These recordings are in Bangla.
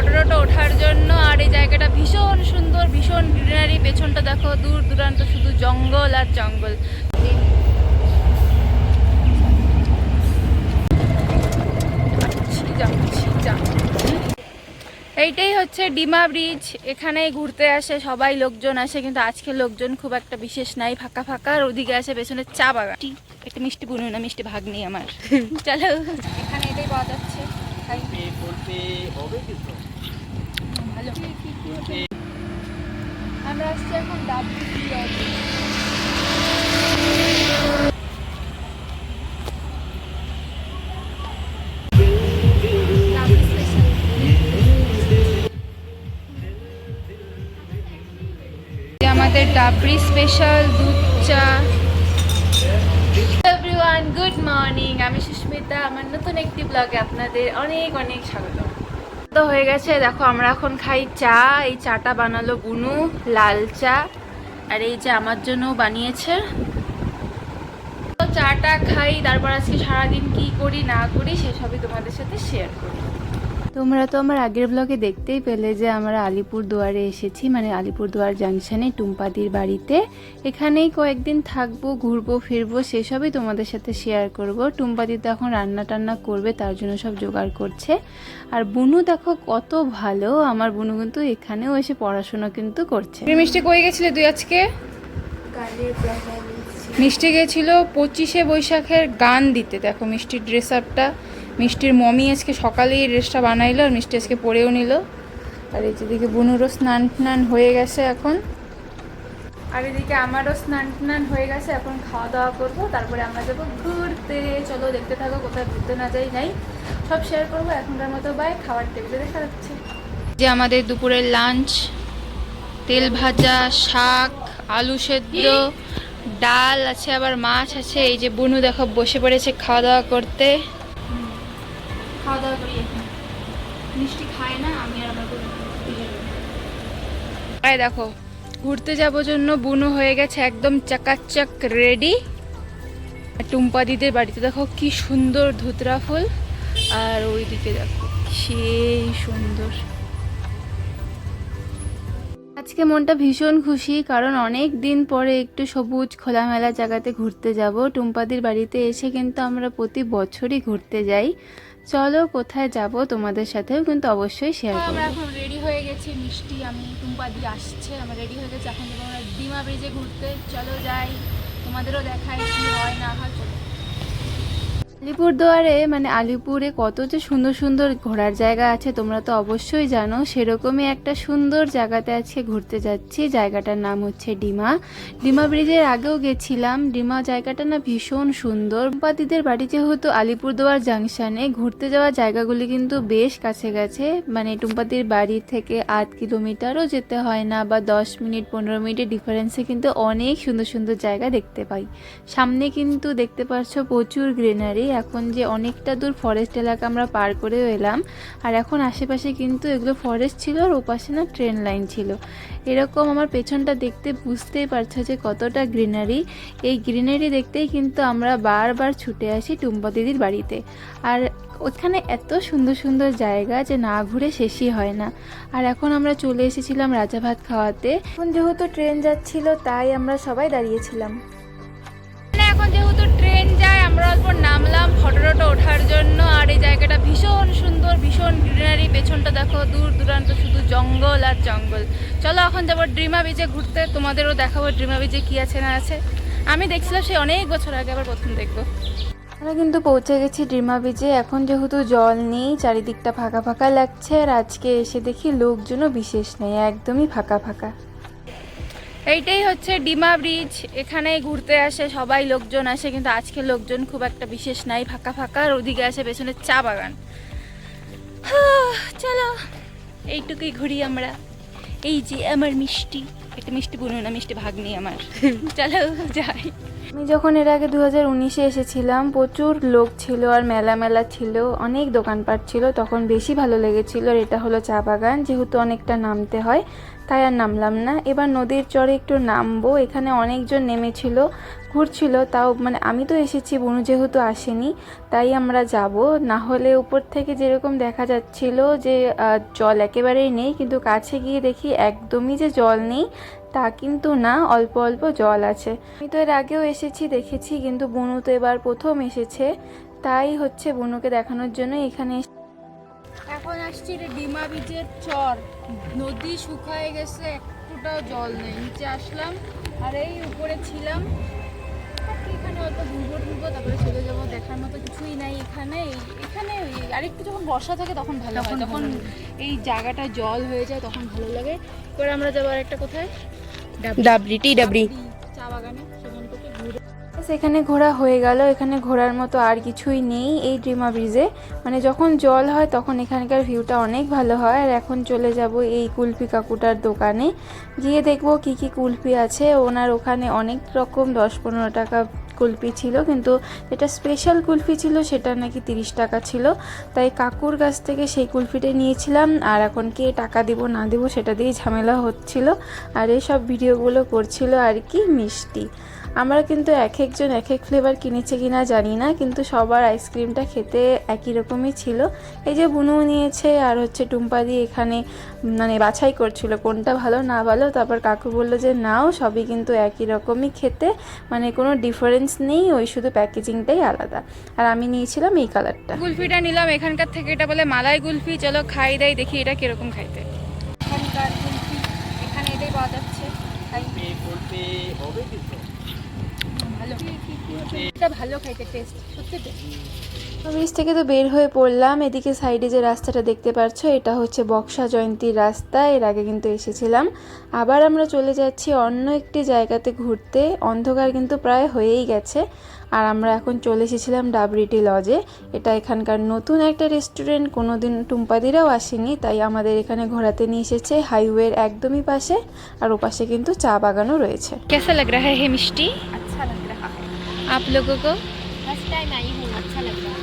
ফটো ওঠার জন্য। আর এই জায়গাটা ভীষণ সুন্দর, ভীষণ গ্রিনারি। পেছনটা দেখো, দূর দূরান্ত শুধু জঙ্গল আর জঙ্গল। এইটাই হচ্ছে ডিমা ব্রিজ। এখানেই ঘুরতে আসে সবাই, লোকজন আসে, কিন্তু আজকে লোকজন খুব একটা বিশেষ নাই, ফাঁকা ফাঁকা। আর ওদিকে আসে পেছনে চা বাগান। একটা মিষ্টি বুনু না, মিষ্টি ভাগ নেই আমার। চলো, এখানে এটাই পাওয়া যাচ্ছে। ভালো। আমরা আসছি এখন ডাবলি। আমাদের ডাবরি স্পেশাল দুধ চা। Everyone, good morning. আমি সুস্মিতা। আমার নতুন একটি ব্লগে আপনাদের অনেক অনেক স্বাগত। তো হয়ে গেছে, দেখো আমরা এখন খাই চা। এই চাটা বানালো বুনু, লাল চা। আর এই যে আমার জন্য বানিয়েছে। তো চাটা খাই, তারপর আজকে সারাদিন কি করি না করি সেসবই তোমাদের সাথে শেয়ার করি। তোমরা তো আমার আগের ব্লগে দেখতেই পেলে যে আমরা আলিপুরদুয়ারে এসেছি, মানে আলিপুরদুয়ার জাংশনে টুম্পাদির বাড়িতে। এখানেই কয়েকদিন থাকবো, ঘুরবো ফিরবো, সেসবই তোমাদের সাথে শেয়ার করব। টুম্পাদি তো এখন রান্না টান্না করবে, তার জন্য সব জোগাড় করছে। আর বুনু দেখো কত ভালো, আমার বুনু কিন্তু এখানেও এসে পড়াশোনা কিন্তু করছে। মিষ্টি কই গেছিলে তুই আজকে? মিষ্টি গেছিল 25শে বৈশাখের গান দিতে। দেখো মিষ্টির ড্রেস আপটা, মিষ্টির মমি আজকে সকালেই এই ড্রেসটা বানাইলো, আর মিষ্টি আজকে পরেও নিল। আর এই যেদিকে বুনুরও স্নান টান হয়ে গেছে এখন, আর এদিকে আমারও স্নান টান হয়ে গেছে। এখন খাওয়া দাওয়া করবো, তারপরে আমরা যাবো ঘুরতে। চলো দেখতে থাকো, কোথায় ঘুরতে না যাই নাই সব শেয়ার করবো। এখনকার মতো বাই। খাবার টেবিলে দেখা যাচ্ছে যে আমাদের দুপুরের লাঞ্চ, তেল ভাজা, শাক, আলু সেদ্ধ, ডাল আছে, আবার মাছ আছে। এই যে বুনু দেখো বসে পড়েছে খাওয়া দাওয়া করতে। খাওয়া দাওয়া করি এখন। মিষ্টি খায় না, আমি আর আমার এই দেখো ঘুরতে যাবো জন্য বুনু হয়ে গেছে একদম চাকাচাক রেডি। টুম্পা দিদের বাড়িতে দেখো কি সুন্দর ধুতরা ফুল, আর ওইদিকে দেখো সেই সুন্দর। আজকে মনটা ভীষণ খুশি, কারণ অনেক দিন পরে একটু সবুজ খোলামেলা জায়গাতে ঘুরতে যাব। টুম্পাদির বাড়িতে এসে কিন্তু আমরা প্রতি বছরই ঘুরতে যাই। চলো কোথায় যাব তোমাদের সাথেও কিন্তু অবশ্যই শেয়ার করব। আমরা এখন রেডি হয়ে গেছি, মিষ্টি আমি টুম্পাদি আসছে, আমরা রেডি হয়ে গেছি। এখন যাবো আমরা ডিমা ব্রিজে ঘুরতে। চলো যাই, তোমাদেরও দেখাই কি হয় না হয়। চলো। আলিপুরদুয়ারে মানে আলিপুরে কত যে সুন্দর সুন্দর ঘোরার জায়গা আছে তোমরা তো অবশ্যই জানো। সেরকমই একটা সুন্দর জায়গাতে আজকে ঘুরতে যাচ্ছি। জায়গাটার নাম হচ্ছে ডিমা। ডিমা ব্রিজের আগেও গেছিলাম। ডিমা জায়গাটা না ভীষণ সুন্দর। টুম্পাদিদের বাড়ি যেহেতু আলিপুরদুয়ার জাংশনে, ঘুরতে যাওয়া জায়গাগুলি কিন্তু বেশ কাছে গেছে। মানে টুম্পাদির বাড়ি থেকে 8 কিলোমিটারও যেতে হয় না, বা 10 মিনিট 15 মিনিটের ডিফারেন্সে কিন্তু অনেক সুন্দর সুন্দর জায়গা দেখতে পাই। সামনে কিন্তু দেখতে পাচ্ছ প্রচুর গ্রিনারি। এখন যে অনেকটা দূর ফরেস্ট এলাকা আমরা পার করেও এলাম, আর এখন আশেপাশে কিন্তু এগুলো ফরেস্ট ছিল, আর ওপাশে না ট্রেন লাইন ছিল। এরকম আমার পেছনটা দেখতে বুঝতেই পারছো যে কতটা গ্রিনারি। এই গ্রিনারি দেখতেই কিন্তু আমরা বারবার ছুটে আসি টুম্পা দিদির বাড়িতে। আর ওখানে এত সুন্দর সুন্দর জায়গা যে না ঘুরে শেষই হয় না। আর এখন আমরা চলে এসেছিলাম রাজা ভাত খাওয়াতে। এখন যেহেতু ট্রেন যাচ্ছিল তাই আমরা সবাই দাঁড়িয়েছিলাম। এখন যেহেতু ট্রেন যায়, আমরা অল্প নামলাম ফটো ওঠার জন্য। আর এই জায়গাটা ভীষণ সুন্দর, ভীষণ গ্রিনারি। পেছনটা দেখো, দূর দূরান্ত শুধু জঙ্গল আর জঙ্গল। চলো এখন যাবো ডিমা ব্রিজে ঘুরতে, তোমাদেরও দেখাবো ডিমা ব্রিজে কি আছে না আছে। আমি দেখছিলাম সেই অনেক বছর আগে, আবার প্রথম দেখবো। আমরা কিন্তু পৌঁছে গেছি ডিমা ব্রিজে। এখন যেহেতু জল নেই, চারিদিকটা ফাঁকা ফাঁকা লাগছে। আর আজকে এসে দেখি লোকজনও বিশেষ নেই, একদমই ফাঁকা ফাঁকা। এইটাই হচ্ছে ডিমা ব্রিজ। এখানেই ঘুরতে আসে সবাই, লোকজন আসে, কিন্তু আজকে লোকজন খুব একটা বিশেষ নাই, ফাঁকা ফাঁকা। আর ওদিকে আসে পেছনে চা বাগান। চলো এইটুকুই ঘুরি আমরা। এই যে আমার মিষ্টি, একটা মিষ্টি বুনু না, মিষ্টি ভাগ নেই আমার। চলো যাই। আমি যখন এর আগে 2019-এ এসেছিলাম প্রচুর লোক ছিল আর মেলা মেলা ছিল, অনেক দোকানপাট ছিল, তখন বেশি ভালো লেগেছিল। আর এটা হলো চা বাগান, যেহেতু অনেকটা নামতে হয় তাই আর নামলাম না। এবার নদীর চরে একটু নামবো, এখানে অনেকজন নেমেছিল, ঘুরছিল, তাও মানে আমি তো এসেছি, বুনু যেহেতু আসেনি তাই আমরা যাব। না হলে উপর থেকে যেরকম দেখা যাচ্ছিল যে জল একেবারেই নেই, কিন্তু কাছে গিয়ে দেখি একদমই যে জল নেই তা কিন্তু না, অল্প অল্প জল আছে। আমি তো এর আগেও এসেছি, দেখেছি, কিন্তু বুনু তো এবার প্রথম এসেছে, তাই হচ্ছে বুনুকে দেখানোর জন্য এখানে। এখন আসছি রে ডিমা বিচের চর, নদী শুকায় গেছে, একটুটাও জল নেই। নিচে আসলাম আর এই উপরে ছিলাম, এখানে অত ঘুরবো তারপরে চলে যাবো, দেখার মতো কিছুই নাই এখানে। এখানে আরেকটু যখন বর্ষা থাকে তখন ভালো হয়, তখন এই জায়গাটা জল হয়ে যায়, তখন ভালো লাগে। এবার আমরা যাবো আরেকটা কোথায়, ডাবরি, টি ডাবরি চা বাগানে, সেখান থেকে ঘুরে। এখানে ঘোরা হয়ে গেল। এখানে ঘোরার মতো আর কিছুই নেই এই ডিমা ব্রিজে, মানে যখন জল হয় তখন এখানকার ভিউটা অনেক ভালো হয়। আর এখন চলে যাব এই কুলফি কাকুটার দোকানে, গিয়ে দেখব কি কি কুলফি আছে। ওনার ওখানে অনেক রকম 10-15 টাকা কুলফি ছিল, কিন্তু যেটা স্পেশাল কুলফি ছিল সেটা নাকি 30 টাকা ছিল, তাই কাকুর কাছ থেকে সেই কুলফিটাই নিয়েছিলাম। আর এখন কে টাকা দিব না দিব সেটা দিয়েই ঝামেলা হচ্ছিল, আর এইসব ভিডিওগুলো করছিল আর কি মিষ্টি। আমরা কিন্তু এক একজন এক এক ফ্লেভার কিনেছে কিনা জানি না, কিন্তু সবার আইসক্রিমটা খেতে একই রকমই ছিল। এই যে বুনু নিয়েছে আর হচ্ছে টুম্পাদি এখানে মানে বাছাই করছিল কোনটা ভালো না ভালো, তারপর কাকু বললো যে নাও, সবই কিন্তু একই রকমই খেতে, মানে কোনো ডিফারেন্স নেই, ওই শুধু প্যাকেজিংটাই আলাদা। আর আমি নিয়েছিলাম এই কালারটা। কুলফিটা নিলাম এখানকার থেকে, এটা বলে মালাই কুলফি। চলো খাই দেয়, দেখি এটা কিরকম খাইতে। এখানকার কুলফি এখানে এটাই পাওয়া যাচ্ছে, খাই। কুলফি হবে কিন্তু ভালো, এটা ভালো খাইতে, টেস্ট সত্যি টেস্ট। ব্রিজ থেকে তো বের হয়ে পড়লাম। এদিকে সাইডে যে রাস্তাটা দেখতে পাচ্ছ এটা হচ্ছে বক্সা জয়ন্তীর রাস্তা, এর আগে কিন্তু এসেছিলাম। আবার আমরা চলে যাচ্ছি অন্য একটি জায়গাতে ঘুরতে, অন্ধকার কিন্তু প্রায় হয়েই গেছে। আর আমরা এখন চলে এসেছিলাম ডাবরিটি লজে, এটা এখানকার নতুন একটা রেস্টুরেন্ট, কোনোদিন টুম্পাদিরাও আসেনি, তাই আমাদের এখানে ঘোরাতে নিয়ে এসেছে। হাইওয়ের একদমই পাশে, আর ওপাশে কিন্তু চা বাগানও রয়েছে। कैसा लग रहा है मिष्टी? अच्छा लग रहा है। आप लोगों को? फर्स्ट टाइम आई हूँ, अच्छा लग रहा है।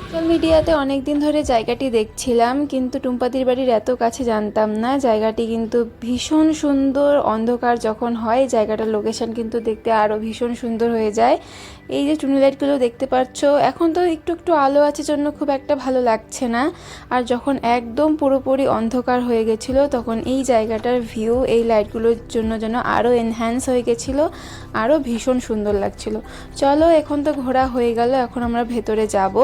সোশ্যাল মিডিয়াতে অনেক দিন ধরে জায়গাটি দেখছিলাম, কিন্তু টুম্পাদির বাড়ির এত কাছে জানতাম না। জায়গাটি কিন্তু ভীষণ সুন্দর, অন্ধকার যখন হয় জায়গাটার লোকেশন কিন্তু দেখতে আরও ভীষণ সুন্দর হয়ে যায়। এই যে টুনি লাইটগুলো দেখতে পাচ্ছ, এখন তো একটু একটু আলো আছে জন্য খুব একটা ভালো লাগছে না, আর যখন একদম পুরোপুরি অন্ধকার হয়ে গেছিলো তখন এই জায়গাটার ভিউ এই লাইটগুলোর জন্য যেন আরও এনহ্যান্স হয়ে গেছিলো, আরও ভীষণ সুন্দর লাগছিল। চলো এখন তো ঘোরা হয়ে গেল, এখন আমরা ভেতরে যাব।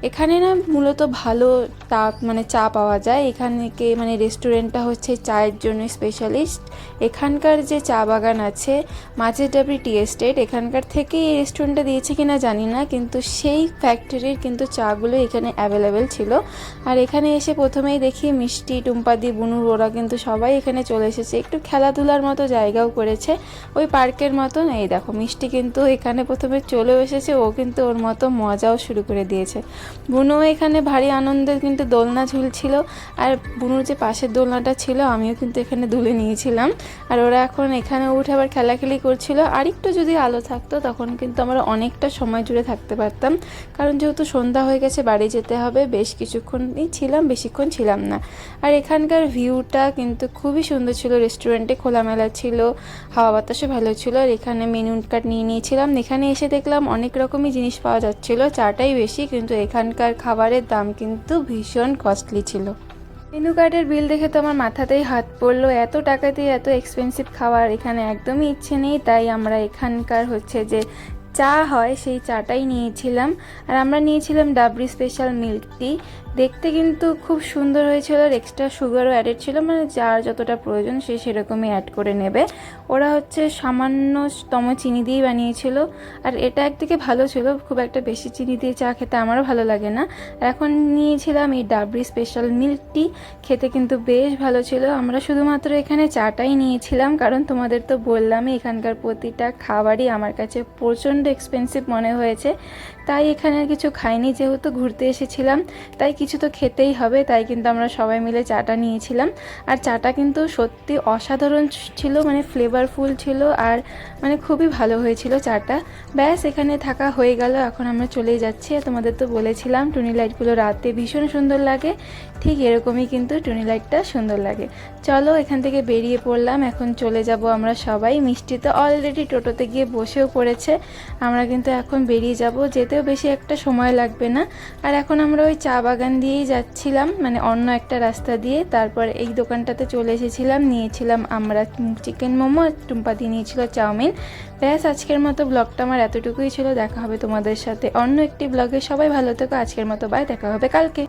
এখানে না মূলত ভালো মানে চা পাওয়া যায় এখানে, মানে রেস্টুরেন্টটা হচ্ছে চায়ের জন্য স্পেশালিস্ট। এখানকার যে চা বাগান আছে মাঝের ডাবরি টি এস্টেট, এখানকার থেকে এই রেস্টুরেন্টটা দিয়েছে কিনা জানি না, কিন্তু সেই ফ্যাক্টরির কিন্তু চাগুলো এখানে অ্যাভেলেবেল ছিল। আর এখানে এসে প্রথমেই দেখি মিষ্টি, টুম্পাদি, বুনুর ওরা কিন্তু সবাই এখানে চলে এসেছে, একটু খেলাধুলার মতো জায়গাও করেছে ওই পার্কের মতন। এই দেখো মিষ্টি কিন্তু এখানে প্রথমে চলেও এসেছে, ও কিন্তু ওর মতো মজাও শুরু করে দিয়েছে। বুনু এখানে ভারী আনন্দে কিন্তু দোলনা ঝুলছিল, আর বুনুর যে পাশের দোলনাটা ছিল আমিও কিন্তু এখানে দুলে নিয়েছিলাম। আর ওরা এখন এখানে উঠে আবার খেলাখেলি করছিল। আর একটু যদি আলো থাকতো তখন কিন্তু আমরা অনেকটা সময় জুড়ে থাকতে পারতাম, কারণ যেহেতু সন্ধ্যা হয়ে গেছে বাড়ি যেতে হবে, বেশ কিছুক্ষণই ছিলাম, বেশিক্ষণ ছিলাম না। আর এখানকার ভিউটা কিন্তু খুবই সুন্দর ছিল, রেস্টুরেন্টে খোলামেলা ছিল, হাওয়া বাতাসও ভালো ছিল। আর এখানে মেনু কার্ড নিয়ে নিয়েছিলাম। এখানে এসে দেখলাম অনেক রকমই জিনিস পাওয়া যাচ্ছিল, চাটাই বেশি, কিন্তু এখানকার খাবারের দাম কিন্তু ভীষণ কস্টলি ছিল। মেনু কার্ডের বিল দেখে তো আমার মাথাতেই হাত পড়লো, এত টাকা দিয়ে এত এক্সপেন্সিভ খাবার এখানে একদমই ইচ্ছে নেই। তাই আমরা এখানকার হচ্ছে যে চা হয় সেই চাটাই নিয়েছিলাম। আর আমরা নিয়েছিলাম ডাবরি স্পেশাল মিল্ক টি, দেখতে কিন্তু খুব সুন্দর হয়েছিল, আর এক্সট্রা সুগারও অ্যাডেড ছিল, মানে যার যতটা প্রয়োজন সে সেরকমই অ্যাড করে নেবে। ওরা হচ্ছে সামান্যতম চিনি দিয়েই বানিয়েছিল, আর এটা একদিকে ভালো ছিল, খুব একটা বেশি চিনি দিয়ে চা খেতে আমারও ভালো লাগে না। আর এখন নিয়েছিলাম এই ডাবরি স্পেশাল মিল্ক টি, খেতে কিন্তু বেশ ভালো ছিল। আমরা শুধুমাত্র এখানে চাটাই নিয়েছিলাম, কারণ তোমাদের তো বললামই এখানকার প্রতিটা খাবারই আমার কাছে প্রচণ্ড এক্সপেন্সিভ মনে হয়েছে, তাই এখানে আর কিছু খাইনি, যেহেতু ঘুরতে এসেছিলাম তাই কিছু তো খেতেই হবে। তাই কিন্তু আমরা সবাই মিলে চাটা নিয়েছিলাম। আর চাটা কিন্তু সত্যি অসাধারণ ছিল, মানে ফ্লেভারফুল ছিল আর মানে খুবই ভালো হয়েছিল চাটা। ব্যাস এখানে থাকা হয়ে গেল, এখন আমরা চলেই যাচ্ছি। তোমাদের তো বলেছিলাম টুনি লাইটগুলো রাতে ভীষণ সুন্দর লাগে, ঠিক এরকমই কিন্তু টুনি লাইটটা সুন্দর লাগে। চলো এখান থেকে বেরিয়ে পড়লাম, এখন চলে যাব আমরা সবাই। মিষ্টি তো অলরেডি টোটোতে গিয়ে বসেও পড়েছে, আমরা কিন্তু এখন বেরিয়ে যাব, যেতেও বেশি একটা সময় লাগবে না। আর এখন আমরা ওই চা বাগান দিয়েই যাচ্ছিলাম, মানে অন্য একটা রাস্তা দিয়ে। তারপর এই দোকানটাতে চলে এসেছিলাম, নিয়েছিলাম আমরা চিকেন মোমো, আর টুম্পাদি নিয়েছিল চাউমিন। ব্যাস আজকের মতো ব্লগটা আমার এতটুকুই ছিল। দেখা হবে তোমাদের সাথে অন্য একটি ব্লগে। সবাই ভালো থেকো, আজকের মতো বাই, দেখা হবে কালকে।